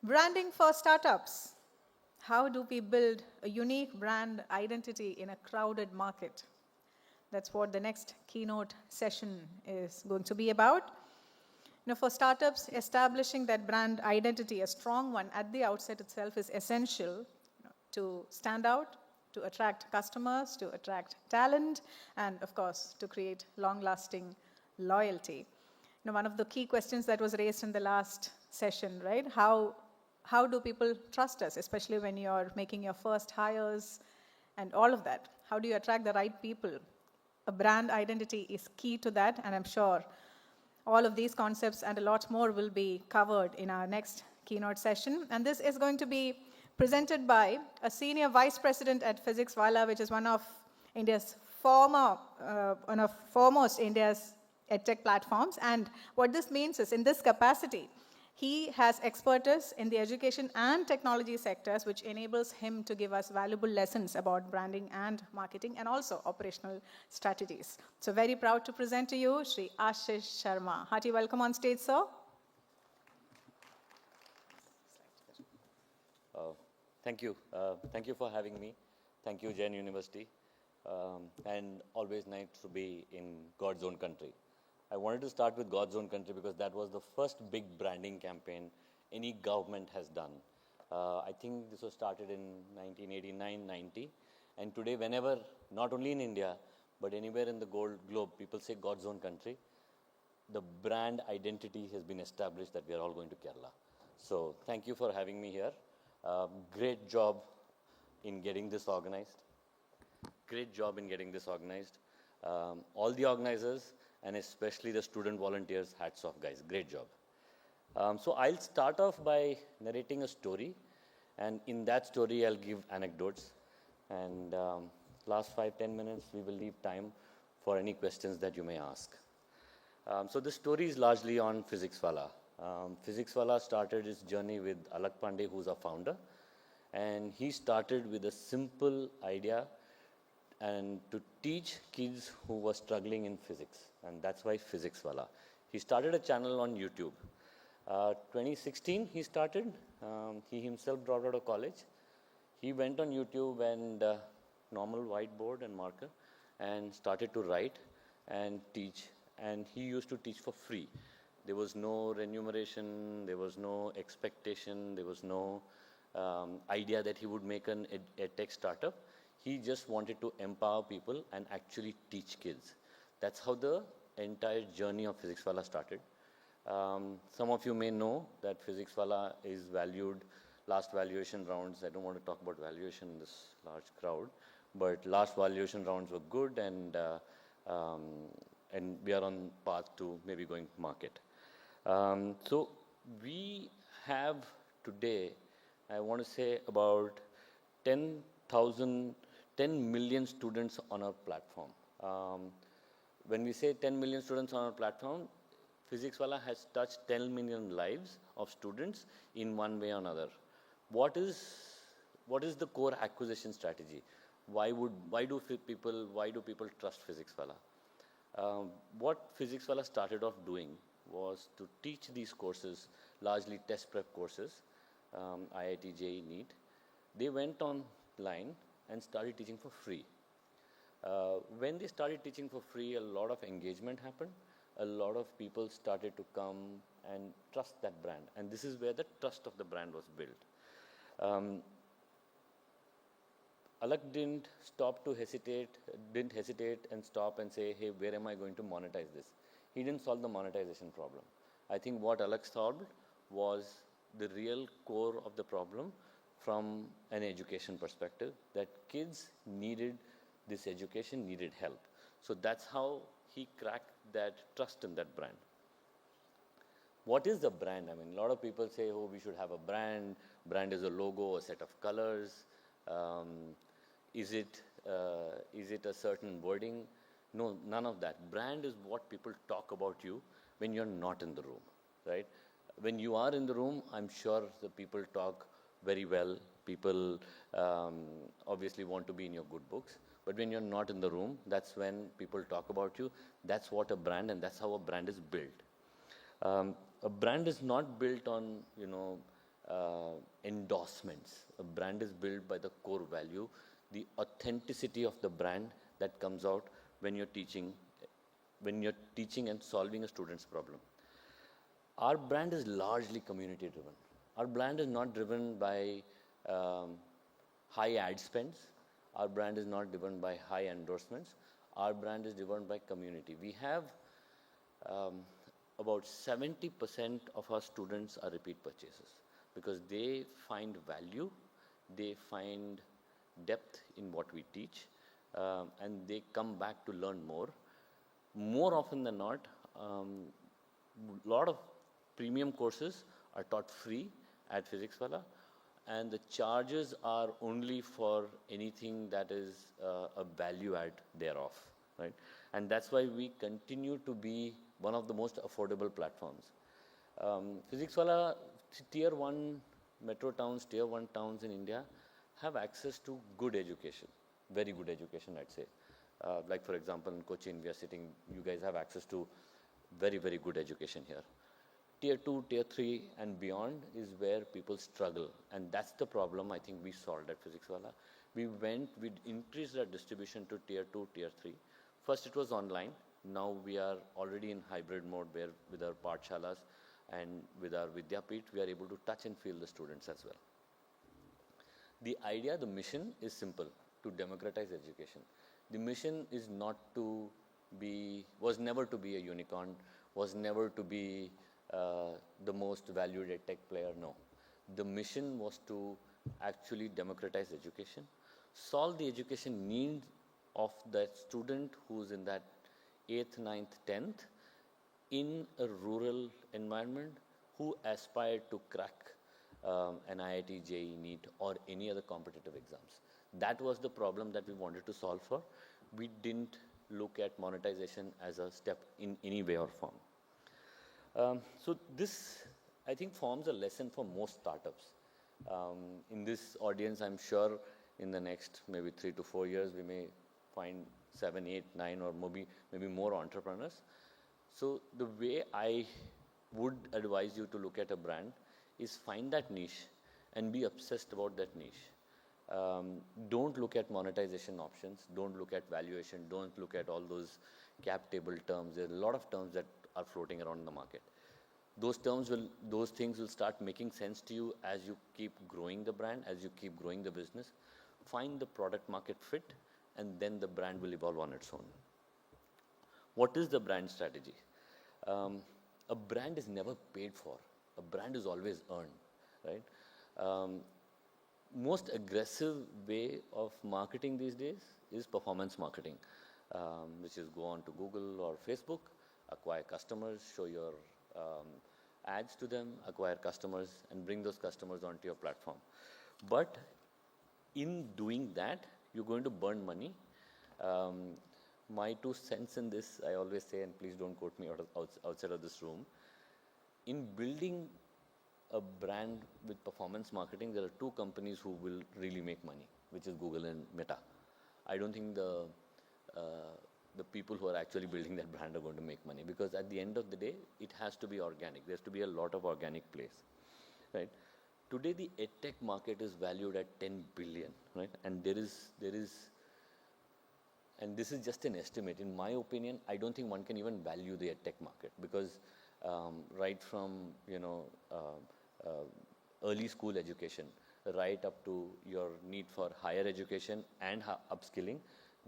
Branding for startups. How do we build a unique brand identity in a crowded market? That's what the next keynote session is going to be about. For startups, establishing that brand identity, a strong one at the outset itself, is essential to stand out, to attract customers, to attract talent, and of course, to create long-lasting loyalty. One of the key questions that was raised in the last session, right? How do people trust us, especially when you're making your first hires and all of that? How do you attract the right people? A brand identity is key to that, and I'm sure all of these concepts and a lot more will be covered in our next keynote session. And this is going to be presented by a senior vice president at Physics Wallah, which is one of India's foremost India's edtech platforms. And what this means is, in this capacity, he has expertise in the education and technology sectors, which enables him to give us valuable lessons about branding and marketing and also operational strategies. So very proud to present to you Shri Ashish Sharma. Hearty welcome on stage, sir. Thank you. Thank you for having me. Thank you, Jain University. And always nice to be in God's own country. I wanted to start with God's own country because that was the first big branding campaign any government has done. I think this was started in 1989-90. And today, whenever, not only in India, but anywhere in the globe, people say God's own country, the brand identity has been established that we are all going to Kerala. So thank you for having me here. Great job in getting this organized. Great job in getting this organized. All the organizers, and especially the student volunteers, hats off, guys. Great job. So I'll start off by narrating a story, and in that story, I'll give anecdotes. And last 5-10 minutes, we will leave time for any questions that you may ask. So this story is largely on Physics Wallah. Physics Wallah started his journey with Alak Pandey, who's our founder. And he started with a simple idea and to teach kids who were struggling in physics. And that's why Physics Wallah. He started a channel on YouTube. 2016, he started. He himself dropped out of college. He went on YouTube and normal whiteboard and marker and started to write and teach. And he used to teach for free. There was no remuneration, there was no expectation, there was no idea that he would make an edtech startup. He just wanted to empower people and actually teach kids. That's how the entire journey of Physics Wallah started. Some of you may know that Physics Wallah is valued, last valuation rounds, I don't want to talk about valuation in this large crowd, but last valuation rounds were good, and we are on path to maybe going to market. So we have today, I want to say, about 10 million students on our platform. When we say 10 million students on our platform, Physics Wallah has touched 10 million lives of students in one way or another. What is the core acquisition strategy? Why do people trust Physics Wallah? What Physics Wallah started off doing was to teach these courses, largely test prep courses, IIT, JEE, NEET. They went online and started teaching for free. When they started teaching for free, a lot of engagement happened. A lot of people started to come and trust that brand. And this is where the trust of the brand was built. Alak didn't hesitate and stop and say, hey, where am I going to monetize this? He didn't solve the monetization problem. I think what Alak solved was the real core of the problem from an education perspective, that kids needed this education, needed help. So that's how he cracked that trust in that brand. What is the brand? I mean, a lot of people say, oh, we should have a brand. Brand is a logo, a set of colors. Is it a certain wording? No, none of that. Brand is what people talk about you when you're not in the room, right? When you are in the room, I'm sure the people talk very well. People obviously want to be in your good books. But when you're not in the room, that's when people talk about you. That's what a brand, and that's how a brand is built. A brand is not built on, endorsements. A brand is built by the core value, the authenticity of the brand that comes out when you're teaching, and solving a student's problem. Our brand is largely community driven. Our brand is not driven by um, high ad spends. Our brand is not driven by high endorsements. Our brand is driven by community. We have um, about 70% of our students are repeat purchasers because they find value, they find depth in what we teach, and they come back to learn more. More often than not, a lot of premium courses are taught free at Physics Wallah, and the charges are only for anything that is a value add thereof, right? And that's why we continue to be one of the most affordable platforms. Physics Wallah, tier 1 metro towns, tier 1 towns in India have access to good education, very good education, I'd say. Like for example, in Cochin, we are sitting, you guys have access to very, very good education here. Tier 2, Tier 3 and beyond is where people struggle. And that's the problem I think we solved at Physics Wallah. We increased our distribution to Tier 2, Tier 3. First it was online. Now we are already in hybrid mode where with our Pathshalas and with our Vidyapeeth, we are able to touch and feel the students as well. The idea, the mission is simple, to democratize education. The mission is not to be, was never to be a unicorn, was never to be the most valued edtech player, no. The mission was to actually democratize education, solve the education needs of that student who's in that 8th, 9th, 10th in a rural environment who aspired to crack an IIT, JEE, NEET or any other competitive exams. That was the problem that we wanted to solve for. We didn't look at monetization as a step in any way or form. So this, I think, forms a lesson for most startups. In this audience, I'm sure in the next maybe 3 to 4 years, we may find 7, 8, 9 or maybe more entrepreneurs. So the way I would advise you to look at a brand is find that niche and be obsessed about that niche. Don't look at monetization options, don't look at valuation, don't look at all those cap table terms. There are a lot of terms that are floating around in the market. Those things will start making sense to you as you keep growing the brand, as you keep growing the business. Find the product market fit, and then the brand will evolve on its own. What is the brand strategy? A brand is never paid for. A brand is always earned, right? Most aggressive way of marketing these days is performance marketing, which is go on to Google or Facebook, acquire customers, show your ads to them, acquire customers, and bring those customers onto your platform. But in doing that, you're going to burn money. My 2 cents in this, I always say, and please don't quote me outside of this room, in building a brand with performance marketing, there are 2 companies who will really make money, which is Google and Meta. I don't think the people who are actually building that brand are going to make money, because at the end of the day, it has to be organic. There has to be a lot of organic plays, right? Today, the edtech market is valued at 10 billion, right? And and this is just an estimate. In my opinion, I don't think one can even value the edtech market, because right from early school education, right up to your need for higher education and upskilling,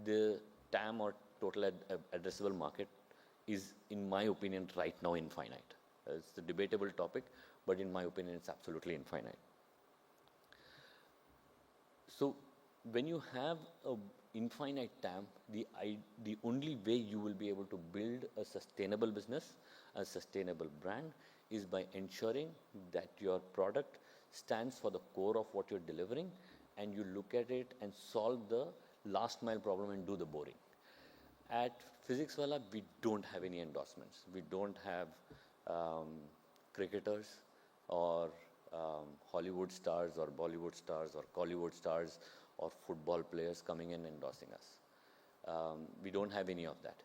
the TAM or total addressable market is, in my opinion, right now infinite. It's a debatable topic, but in my opinion, it's absolutely infinite. So when you have an infinite TAM, the only way you will be able to build a sustainable business, a sustainable brand, is by ensuring that your product stands for the core of what you're delivering, and you look at it and solve the last mile problem and do the boring. At Physics Wallah, we don't have any endorsements. We don't have cricketers or Hollywood stars or Bollywood stars or Collywood stars or football players coming in endorsing us. We don't have any of that.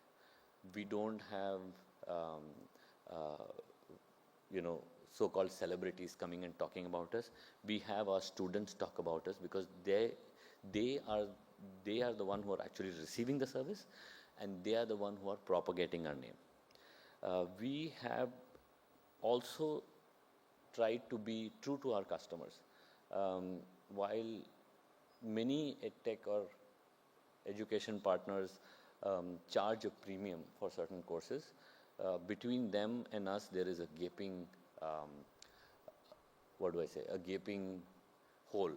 We don't have so-called celebrities coming and talking about us. We have our students talk about us because they are the one who are actually receiving the service, and they are the one who are propagating our name. We have also tried to be true to our customers. While many edtech or education partners charge a premium for certain courses, between them and us there is a gaping, a gaping hole.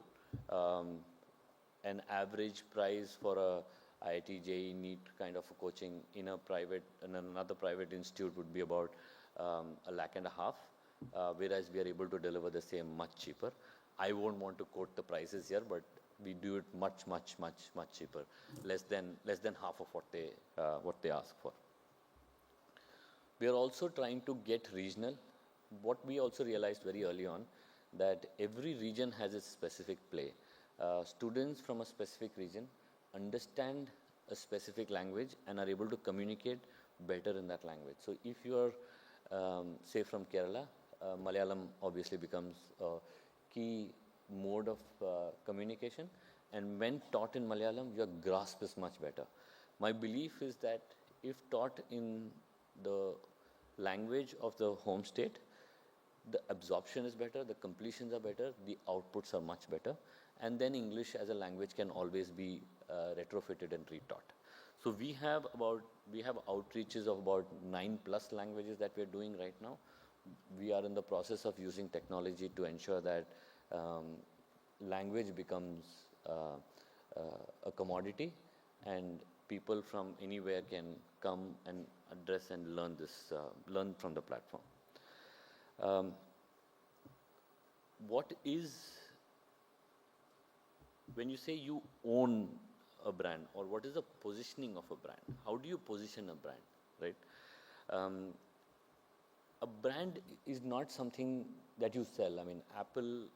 An average price for a IIT JEE NEET kind of a coaching in another private institute would be about $1.5 lakh, whereas we are able to deliver the same much cheaper. I won't want to quote the prices here, but we do it much cheaper, less than half of what they ask for. We are also trying to get regional. What we also realized very early on, that every region has its specific play. Students from a specific region understand a specific language and are able to communicate better in that language. So if you are, say, from Kerala, Malayalam obviously becomes a key mode of communication, and when taught in Malayalam, your grasp is much better. My belief is that if taught in the language of the home state, the absorption is better, the completions are better, the outputs are much better, and then English as a language can always be retrofitted and retaught. So we have outreaches of about 9+ languages that we are doing right now. We are in the process of using technology to ensure that language becomes a commodity, and people from anywhere can come and address and learn from the platform. When you say you own a brand, or what is the positioning of a brand? How do you position a brand, right? A brand is not something that you sell. I mean, Apple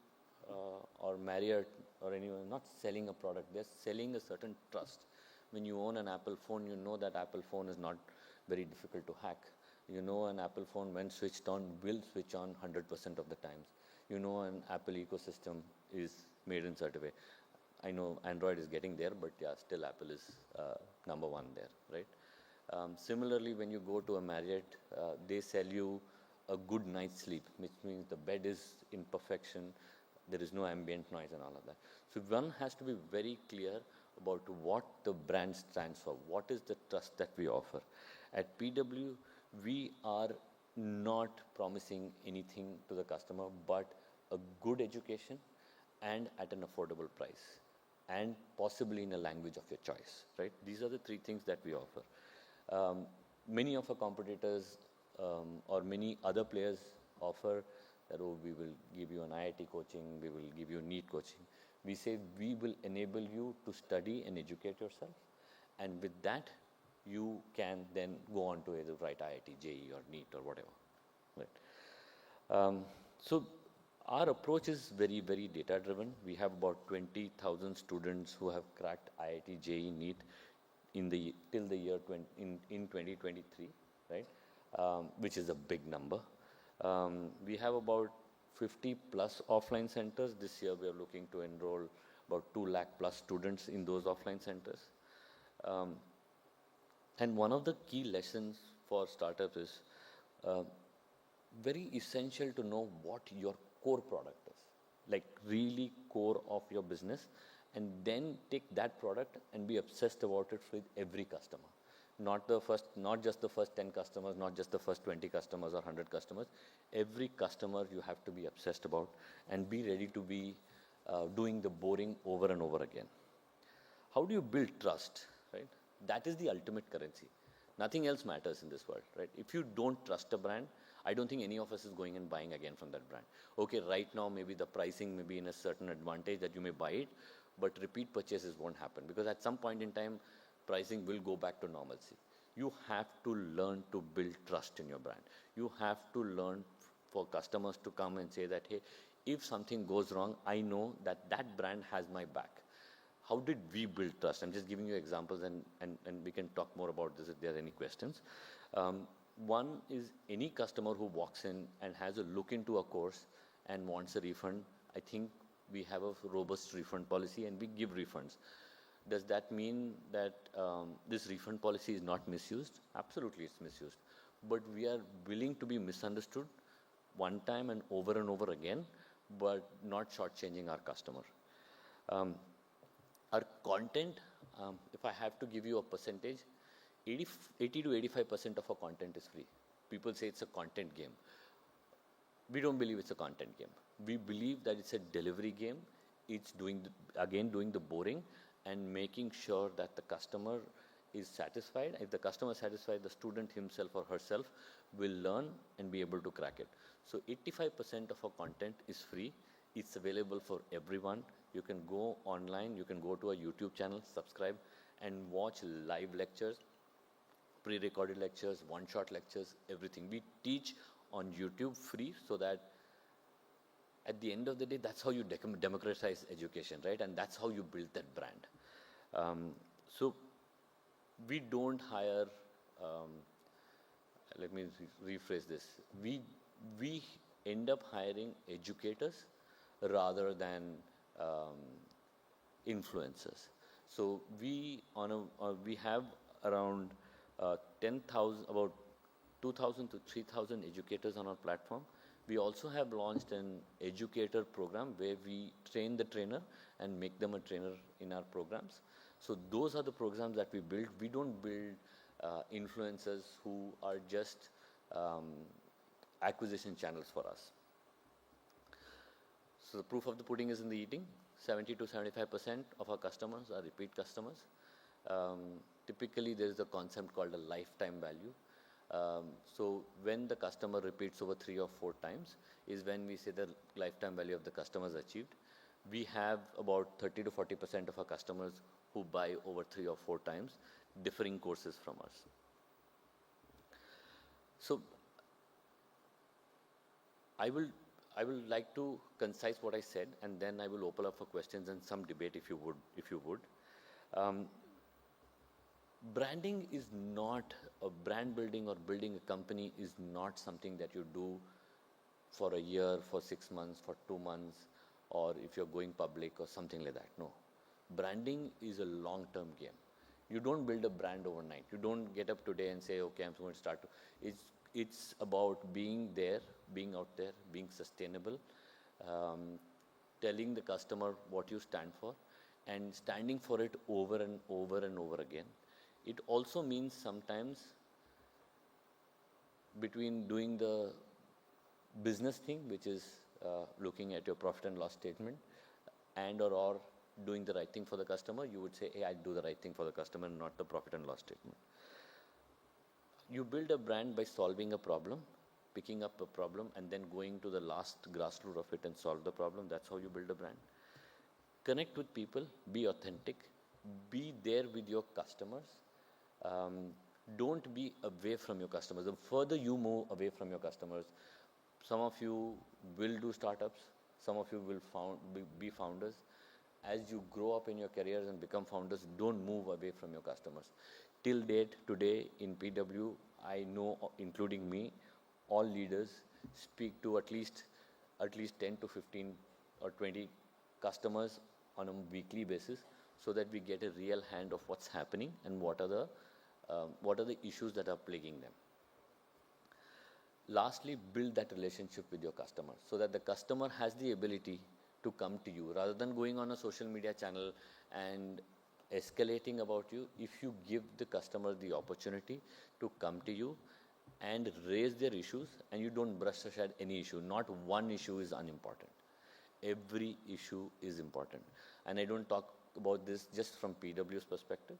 or Marriott or anyone not selling a product. They're selling a certain trust. When you own an Apple phone, you know that Apple phone is not very difficult to hack. You know an Apple phone, when switched on, will switch on 100% of the times. You know an Apple ecosystem is made in such a way. I know Android is getting there, but yeah, still Apple is number one there, right? Similarly, when you go to a Marriott, they sell you a good night's sleep, which means the bed is in perfection, there is no ambient noise and all of that. So one has to be very clear about what the brand stands for, what is the trust that we offer. At PW, we are not promising anything to the customer but a good education and at an affordable price, and possibly in a language of your choice, right? These are the three things that we offer. Many of our competitors or many other players offer that, oh, we will give you an IIT coaching, we will give you NEET coaching. We say we will enable you to study and educate yourself, and with that, you can then go on to either write IIT, JEE or NEET or whatever, right? So our approach is very, very data driven. We have about 20,000 students who have cracked IIT, JEE, NEET till the year 2023, right? Which is a big number. We have about 50+ offline centers. This year we are looking to enroll about 2 lakh+ students in those offline centers. And one of the key lessons for startups is very essential to know what your core product is, like really core of your business, and then take that product and be obsessed about it with every customer. Not just the first 10 customers, not just the first 20 customers or 100 customers. Every customer you have to be obsessed about and be ready to be doing the boring over and over again. How do you build trust, right? That is the ultimate currency. Nothing else matters in this world, right? If you don't trust a brand, I don't think any of us is going and buying again from that brand. Okay, right now maybe the pricing may be in a certain advantage that you may buy it, but repeat purchases won't happen, because at some point in time, pricing will go back to normalcy. You have to learn to build trust in your brand. You have to learn for customers to come and say that, hey, if something goes wrong, I know that that brand has my back. How did we build trust? I'm just giving you examples, and we can talk more about this if there are any questions. One is any customer who walks in and has a look into a course and wants a refund. I think we have a robust refund policy and we give refunds. Does that mean that this refund policy is not misused? Absolutely, it's misused. But we are willing to be misunderstood one time and over again, but not shortchanging our customer. Our content, if I have to give you a percentage, 80 to 85% of our content is free. People say it's a content game. We don't believe it's a content game. We believe that it's a delivery game. It's doing the boring and making sure that the customer is satisfied. If the customer is satisfied, the student himself or herself will learn and be able to crack it. So 85% of our content is free. It's available for everyone. You can go online, you can go to our YouTube channel, subscribe and watch live lectures, pre-recorded lectures, one-shot lectures, everything. We teach on YouTube free, so that at the end of the day, that's how you democratize education, right? And that's how you build that brand. So we don't hire, let me rephrase this. We end up hiring educators rather than influencers. So we have around 10,000, about 2,000 to 3,000 educators on our platform. We also have launched an educator program where we train the trainer and make them a trainer in our programs. So those are the programs that we build. We don't build influencers who are just acquisition channels for us. So the proof of the pudding is in the eating. 70 to 75% of our customers are repeat customers. Typically, there is a concept called a lifetime value. So when the customer repeats over 3 or 4 times is when we say the lifetime value of the customer is achieved. We have about 30 to 40% of our customers who buy over 3 or 4 times differing courses from us. So I will like to concise what I said, and then I will open up for questions and some debate if you would. Branding is not a brand building, or building a company is not something that you do for a year, for 6 months, for 2 months, or if you're going public or something like that. No. Branding is a long-term game. You don't build a brand overnight. You don't get up today and say, okay, I'm going to start. It's about being there, being out there, being sustainable, telling the customer what you stand for, and standing for it over and over again. It also means sometimes between doing the business thing, which is looking at your profit and loss statement, and or doing the right thing for the customer, you would say, hey, I do the right thing for the customer, not the profit and loss statement. You build a brand by solving a problem, picking up a problem, and then going to the last grassroots of it and solve the problem. That's how you build a brand. Connect with people, be authentic, be there with your customers. Don't be away from your customers. The further you move away from your customers, some of you will do startups, some of you will be founders. As you grow up in your careers and become founders, don't move away from your customers. Till date, today in PW, I know, including me, all leaders speak to at least 10 to 15 or 20 customers on a weekly basis, so that we get a real hand of what's happening and what are the issues that are plaguing them. Lastly, build that relationship with your customer so that the customer has the ability to come to you rather than going on a social media channel and escalating about you. If you give the customer the opportunity to come to you and raise their issues, and you don't brush aside any issue, not one issue is unimportant. Every issue is important. And I don't talk about this just from PW's perspective.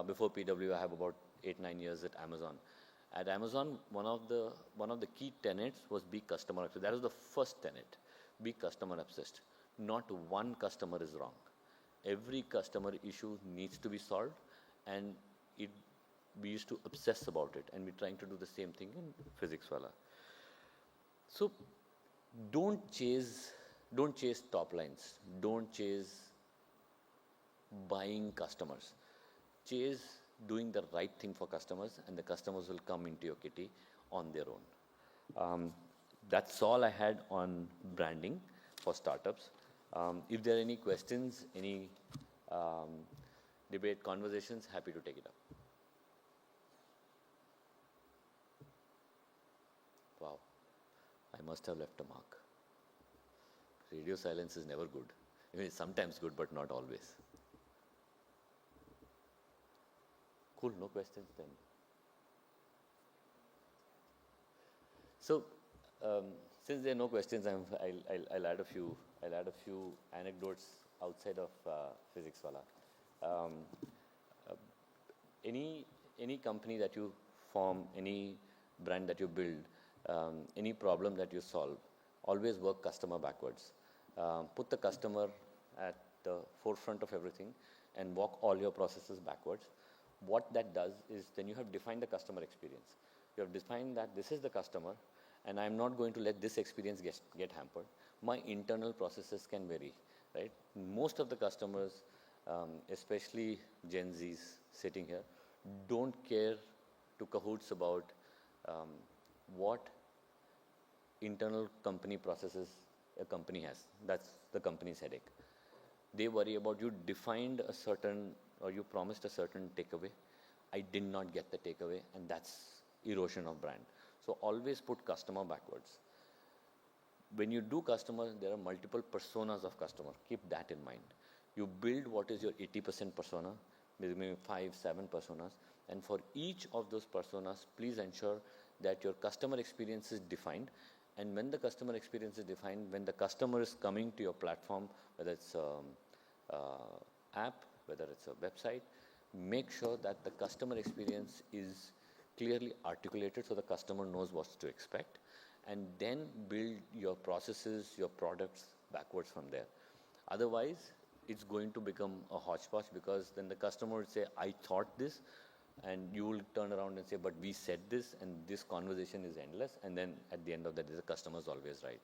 Before PW, I have about 8-9 years at Amazon. At Amazon, one of the key tenets was be customer obsessed. That was the first tenet. Be customer obsessed. Not one customer is wrong. Every customer issue needs to be solved, and we used to obsess about it, and we're trying to do the same thing in Physics Wallah. So don't chase top lines. Don't chase buying customers. Chase doing the right thing for customers, and the customers will come into your kitty on their own. That's all I had on branding for startups. If there are any questions, any debate, conversations, happy to take it up. Wow, I must have left a mark. Radio silence is never good. I mean, it's sometimes good, but not always. Cool, no questions then. So, since there are no questions, I'll add a few anecdotes outside of physics, Wallah. Any company that you form, any brand that you build, any problem that you solve, always work customer backwards. Put the customer at the forefront of everything and walk all your processes backwards. What that does is then you have defined the customer experience. You have defined that this is the customer, and I'm not going to let this experience get hampered. My internal processes can vary, right? Most of the customers, especially Gen Zs sitting here, don't care to cahoots about what internal company processes a company has. That's the company's headache. They worry about you defined a certain, or you promised a certain takeaway. I did not get the takeaway, and that's erosion of brand. So always put customer backwards. When you do customer, there are multiple personas of customer. Keep that in mind. You build what is your 80% persona, maybe 5, 7 personas, and for each of those personas, please ensure that your customer experience is defined. And when the customer experience is defined, when the customer is coming to your platform, whether it's an app, whether it's a website, make sure that the customer experience is clearly articulated so the customer knows what to expect, and then build your processes, your products backwards from there. Otherwise, it's going to become a hodgepodge, because then the customer would say, I thought this, and you will turn around and say, but we said this, and this conversation is endless, and then at the end of the day, the customer is always right.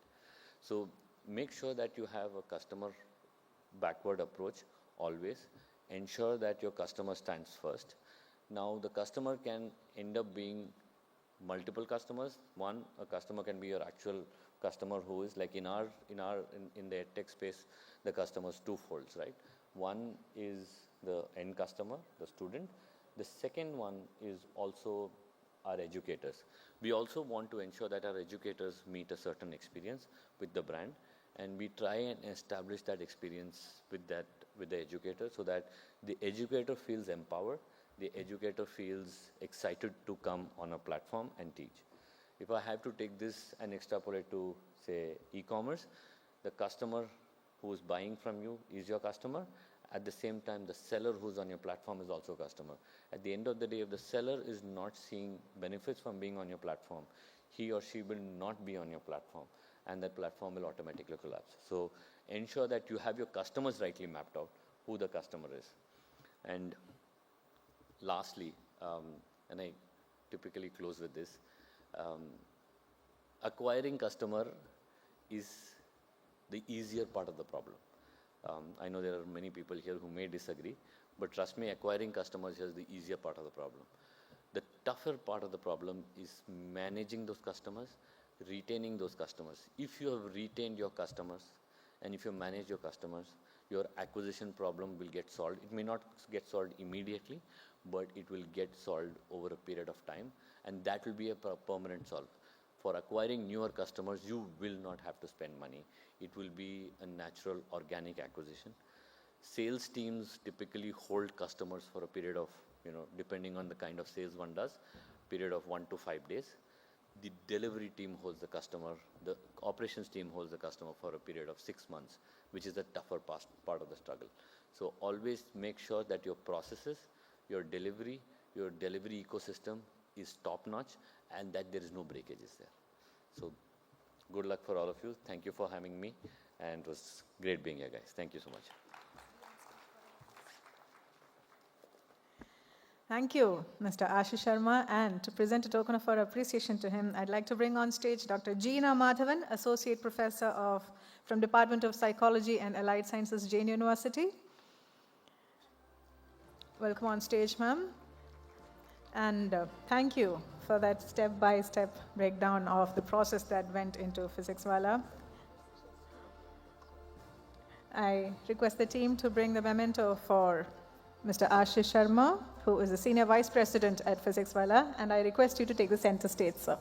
So make sure that you have a customer backward approach always. Ensure that your customer stands first. Now, the customer can end up being multiple customers. One, a customer can be your actual customer, who is like in the edtech space, the customer's twofolds, right? One is the end customer, the student. The second one is also our educators. We also want to ensure that our educators meet a certain experience with the brand, and we try and establish that experience with the educator, so that the educator feels empowered, the educator feels excited to come on a platform and teach. If I have to take this and extrapolate to, say, e-commerce, the customer who's buying from you is your customer. At the same time, the seller who's on your platform is also a customer. At the end of the day, if the seller is not seeing benefits from being on your platform, he or she will not be on your platform, and that platform will automatically collapse. So ensure that you have your customers rightly mapped out, who the customer is. And lastly, and I typically close with this, acquiring customer is the easier part of the problem. I know there are many people here who may disagree, but trust me, acquiring customers is the easier part of the problem. The tougher part of the problem is managing those customers, retaining those customers. If you have retained your customers, and if you manage your customers, your acquisition problem will get solved. It may not get solved immediately, but it will get solved over a period of time, and that will be a permanent solve. For acquiring newer customers, you will not have to spend money. It will be a natural organic acquisition. Sales teams typically hold customers for a period of, depending on the kind of sales one does, period of 1 to 5 days. The delivery team holds the customer, the operations team holds the customer for a period of 6 months, which is the tougher part of the struggle. So always make sure that your processes, your delivery ecosystem is top notch, and that there is no breakages there. So good luck for all of you. Thank you for having me, and it was great being here, guys. Thank you so much. Thank you, Mr. Ashish Sharma. And to present a token of our appreciation to him, I'd like to bring on stage Dr. Geena Madhavan, Associate Professor from Department of Psychology and Allied Sciences, Jain University. Welcome on stage, ma'am. And thank you for that step-by-step breakdown of the process that went into Physics Wallah. I request the team to bring the memento for Mr. Ashish Sharma, who is the Senior Vice President at Physics Wallah, and I request you to take the center stage, sir.